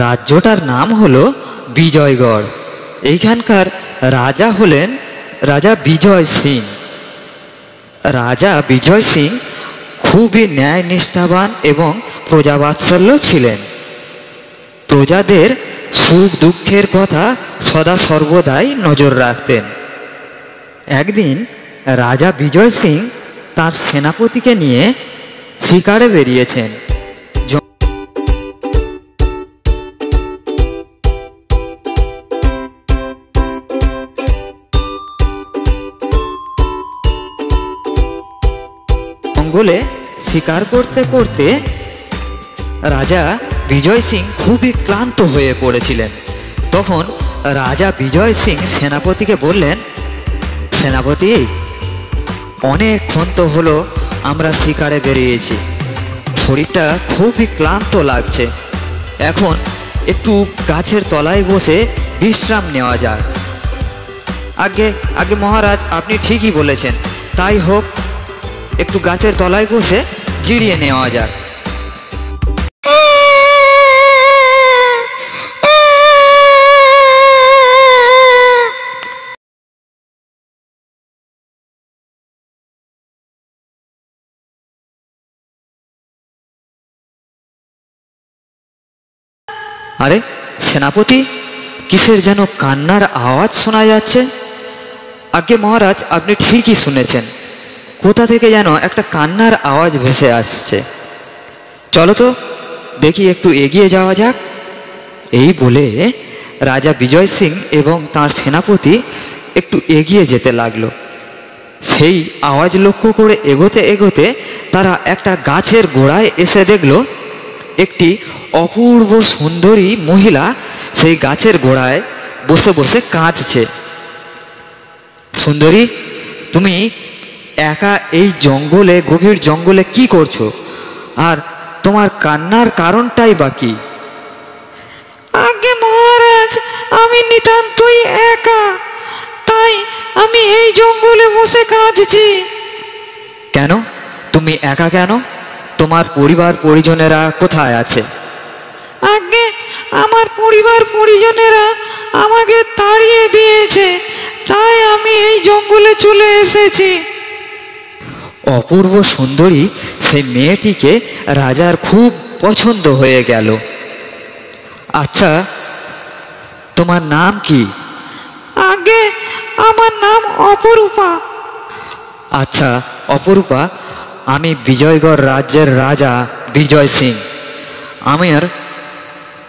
রাজ্যটার নাম হলো বিজয়গড়। এইখানকার রাজা হলেন রাজা বিজয় সিং। রাজা বিজয় সিং খুবই ন্যায় নিষ্ঠাবান এবং প্রজাবাৎসল্য ছিলেন। প্রজাদের সুখ দুঃখের কথা সদা সর্বদাই নজর রাখতেন। একদিন রাজা বিজয় সিং তার সেনাপতিকে নিয়ে শিকারে বেরিয়েছেন। জঙ্গলে শিকার করতে করতে রাজা বিজয় সিং খুবই ক্লান্ত হয়ে পড়েছিলেন। তখন রাজা বিজয় সিং সেনাপতিকে বললেন, সেনাপতি, অনেকক্ষণ তো হলো আমরা শিকারে বেরিয়েছি, শরীরটা খুবই ক্লান্ত লাগছে, এখন একটু গাছের তলায় বসে বিশ্রাম নেওয়া যাক। আগে আগে মহারাজ, আপনি ঠিকই বলেছেন, তাই হোক, একটু গাছের তলায় বসে জিরিয়ে নেওয়া যাক। আরে সেনাপতি, কিসের যেন কান্নার আওয়াজ শোনা যাচ্ছে। আগে মহারাজ, আপনি ঠিকই শুনেছেন, কোথা থেকে যেন একটা কান্নার আওয়াজ ভেসে আসছে। চলো তো দেখি, একটু এগিয়ে যাওয়া যাক। এই বলে রাজা বিজয় সিং এবং তার সেনাপতি একটু এগিয়ে যেতে লাগলো। সেই আওয়াজ লক্ষ্য করে এগোতে এগোতে তারা একটা গাছের গোড়ায় এসে দেখল একটি অপূর্ব সুন্দরী মহিলা সেই গাছের গোড়ায় বসে বসে কাঁদছে। সুন্দরী, তুমি একা এই জঙ্গলে, গভীর জঙ্গলে কি করছো? আর তোমার কান্নার কারণটাই বা কি? আগে মহারাজ, আমি নিতান্তই একা, তাই আমি এই জঙ্গলে বসে কাঁদছি। কেন তুমি একা কেন? তোমার পরিবার পরিজনেরা কোথায় আছে? আগে আমার পরিবার পরিজনেরা আমাকে তাড়িয়ে দিয়েছে, তাই আমি এই জঙ্গলে চলে এসেছি। অপূর্ব সুন্দরী সেই মেয়েটিকে রাজার খুব পছন্দ হয়ে গেল। আচ্ছা, তোমার নাম কি? আগে আমার নাম অপরূপা। আচ্ছা অপরূপা, আমি বিজয়গড় রাজ্যের রাজা বিজয় সিং। আমার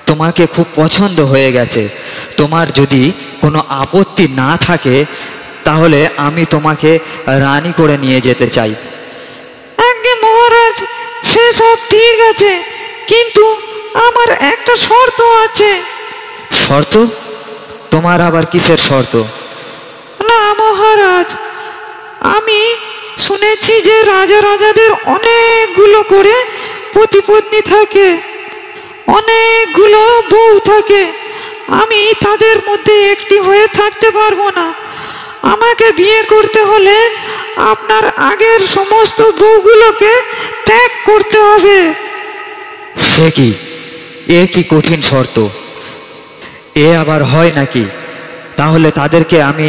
তোমাকে খুব পছন্দ হয়ে গেছে। তোমার যদি কোনো আপত্তি না থাকে তাহলে আমি তোমাকে রানী করে নিয়ে যেতে চাই। আগে মহারাজ, সেসব ঠিক আছে, কিন্তু আমার একটা শর্ত আছে। শর্ত? তোমার আবার কিসের শর্ত? না মহারাজ, আমি শুনেছি যে রাজা রাজাদের অনেকগুলো করে পতিপত্নী থাকে, অনেকগুলো বউ থাকে। আমি তাদের মধ্যে একটি হয়ে থাকতে পারবো না। আমাকে বিয়ে করতে হলে আপনার আগের সমস্ত বউগুলোকে ত্যাগ করতে হবে। সে কি, এ কি কঠিন শর্ত! এ আবার হয় নাকি? তাহলে তাদেরকে আমি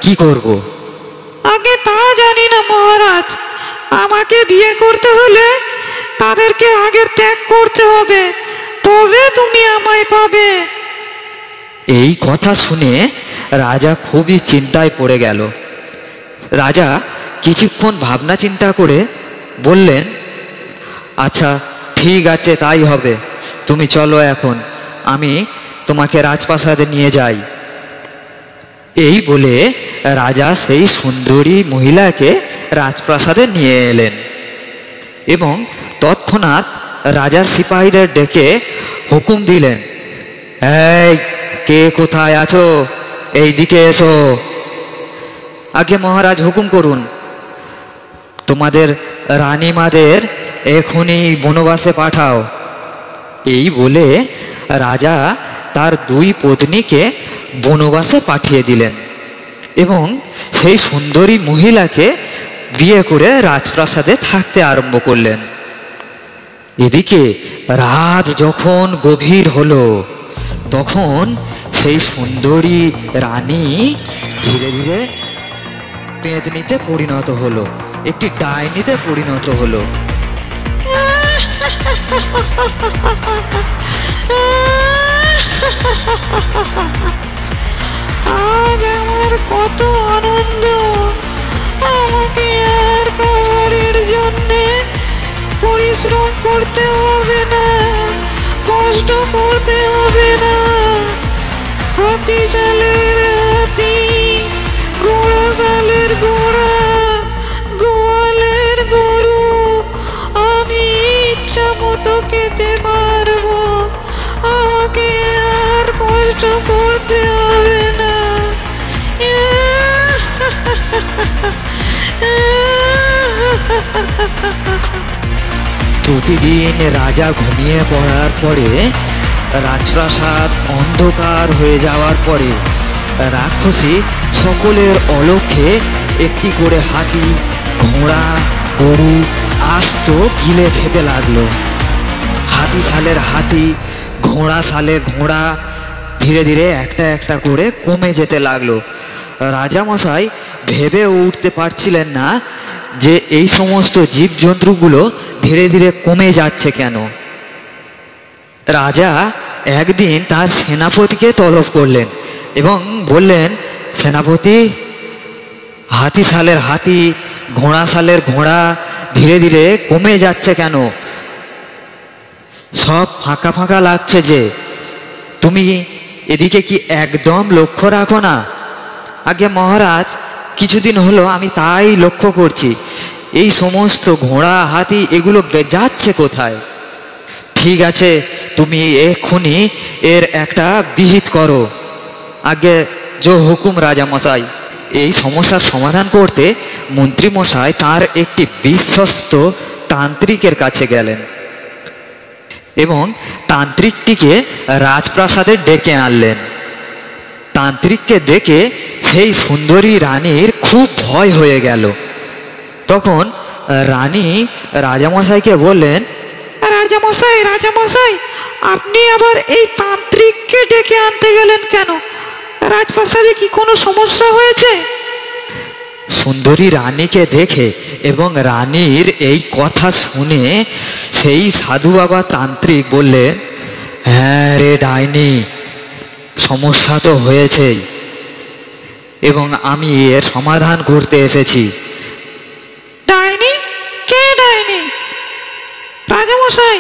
কি করব? আগে তা জানি না মহারাজ, আমাকে বিয়ে করতে হলে তাদেরকে আগে ত্যাগ করতে হবে, তবে তুমি আমায় পাবে। এই কথা শুনে রাজা খুবই চিন্তায় পড়ে গেল। রাজা কিছুক্ষণ ভাবনা চিন্তা করে বললেন, আচ্ছা ঠিক আছে, তাই হবে, তুমি চলো, এখন আমি তোমাকে রাজপ্রাসাদে নিয়ে যাই। এই বলে রাজা সেই সুন্দরী মহিলাকে রাজপ্রাসাদে নিয়ে এলেন এবং তৎক্ষণাৎ রাজার সিপাহীদের ডেকে হুকুম দিলেন, এই কে কোথায় আছো, এই দিকে এসো। আগে মহারাজ, হুকুম করুন। তোমাদের রানীমাদের এখনই বনবাসে পাঠাও। এই বলে রাজা তার দুই পত্নীকে বনবাসে পাঠিয়ে দিলেন এবং সেই সুন্দরী মহিলাকে বিয়ে করে রাজপ্রাসাদে থাকতে আরম্ভ করলেন। এদিকে রাত যখন গভীর হলো তখন সেই সুন্দরী রানী ধীরে ধীরে পেতনিতে পরিণত হলো, একটি ডাইনিতে পরিণত হলো। আজ আমার কত আনন্দ, আমাকে আর খাবারের জন্য পরিশ্রম করতে হবে না, কষ্ট করতে হবে না। হাতি সালের হাতি, ঘোড়া সালের ঘোড়া, গোয়ালের গরু আমি ইচ্ছা মতো খেতে পারবো, আমাকে আর কষ্ট করতে হবে না। প্রতিদিন রাজা ঘুমিয়ে পড়ার পরে রাজপ্রাসাদ অন্ধকার হয়ে যাওয়ার পরে রাক্ষসী সকলের অলক্ষ্যে একটি করে হাতি, ঘোড়া, গরু আস্ত গিলে খেতে লাগলো। হাতি সালের হাতি, ঘোড়া সালের ঘোড়া ধীরে ধীরে একটা একটা করে কমে যেতে লাগলো। রাজামশাই ভেবে উঠতে পারছিলেন না যে এই সমস্ত জীবজন্তুগুলো ধীরে ধীরে কমে যাচ্ছে কেন। রাজা একদিন তার সেনাপতিকে তলব করলেন এবং বললেন, সেনাপতি, হাতি সালের হাতি, ঘোড়া সালের ঘোড়া ধীরে ধীরে কমে যাচ্ছে কেন? সব ফাঁকা ফাঁকা লাগছে যে, তুমি এদিকে কি একদম লক্ষ্য রাখো না? আগে মহারাজ, কিছুদিন হলো আমি তাই লক্ষ্য করছি, এই সমস্ত ঘোড়া হাতি এগুলো যাচ্ছে কোথায়? ঠিক আছে, তুমি এক্ষুনি এর একটা বিহিত করো। আগে জো হুকুম রাজামশাই। এই সমস্যার সমাধান করতে মন্ত্রীমশাই তার একটি বিশ্বস্ত তান্ত্রিকের কাছে গেলেন এবং তান্ত্রিকটিকে রাজপ্রাসাদে ডেকে আনলেন। তান্ত্রিককে দেখে সেই সুন্দরী রানীর খুব ভয় হয়ে গেল। তখন রানী রাজামশাইকে বললেন, রাজামশাই, রাজামশাই, আপনি আবার এই তান্ত্রিককে ডেকে আনতে গেলেন কেন? রাজপ্রাসাদে কি কোনো সমস্যা হয়েছে? সুন্দরী রানীকে দেখে এবং রানীর এই কথা শুনে সেই সাধু বাবা তান্ত্রিক বললেন, হ্যাঁ রে ডাইনি, সমস্যা তো হয়েছেই এবং আমি এর সমাধান করতে এসেছি। ডাইনি? কে ডাইনি? রাজামশাই,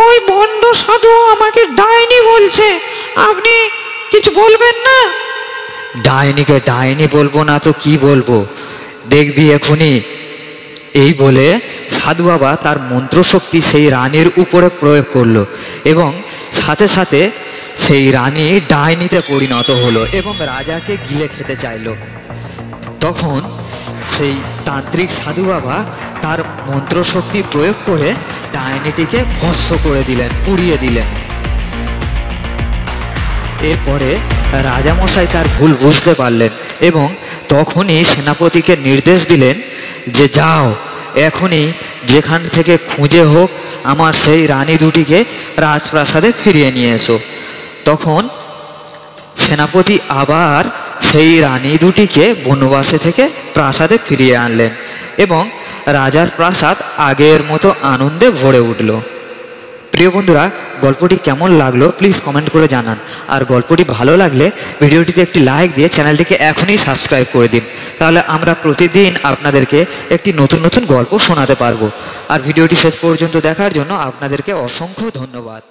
ওই ভণ্ড সাধু আমাকে ডাইনি বলছে, আপনি কিছু বলবেন না? ডাইনিকে ডাইনি বলবো না তো কি বলবো, দেখবি এখনই। এই বলে সাধু বাবা তার মন্ত্রশক্তি সেই রানীর উপরে প্রয়োগ করলো এবং সাথে সাথে সেই রানী ডাইনিতে পরিণত হলো এবং রাজাকে গিলে খেতে চাইলো। তখন সেই তান্ত্রিক সাধু বাবা তার মন্ত্রশক্তি প্রয়োগ করে ডাইনিটিকে ভস্ম করে দিলেন, পুড়িয়ে দিলেন। এরপরে রাজামশাই তার ভুল বুঝতে পারলেন এবং তখনই সেনাপতিকে নির্দেশ দিলেন যে, যাও এখনই যেখান থেকে খুঁজে হোক আমার সেই রানী দুটিকে রাজপ্রাসাদে ফিরিয়ে নিয়ে এসো। তখন সেনাপতি আবার সেই রানী দুটিকে বনবাসে থেকে প্রাসাদে ফিরিয়ে আনলেন এবং রাজার প্রাসাদ আগের মতো আনন্দে ভরে উঠল। প্রিয় বন্ধুরা, গল্পটি কেমন লাগলো প্লিজ কমেন্ট করে জানান। আর গল্পটি ভালো লাগলে ভিডিওটিতে একটি লাইক দিয়ে চ্যানেলটিকে এখনই সাবস্ক্রাইব করে দিন, তাহলে আমরা প্রতিদিন আপনাদেরকে একটি নতুন নতুন গল্প শোনাতে পারবো। আর ভিডিওটি শেষ পর্যন্ত দেখার জন্য আপনাদেরকে অসংখ্য ধন্যবাদ।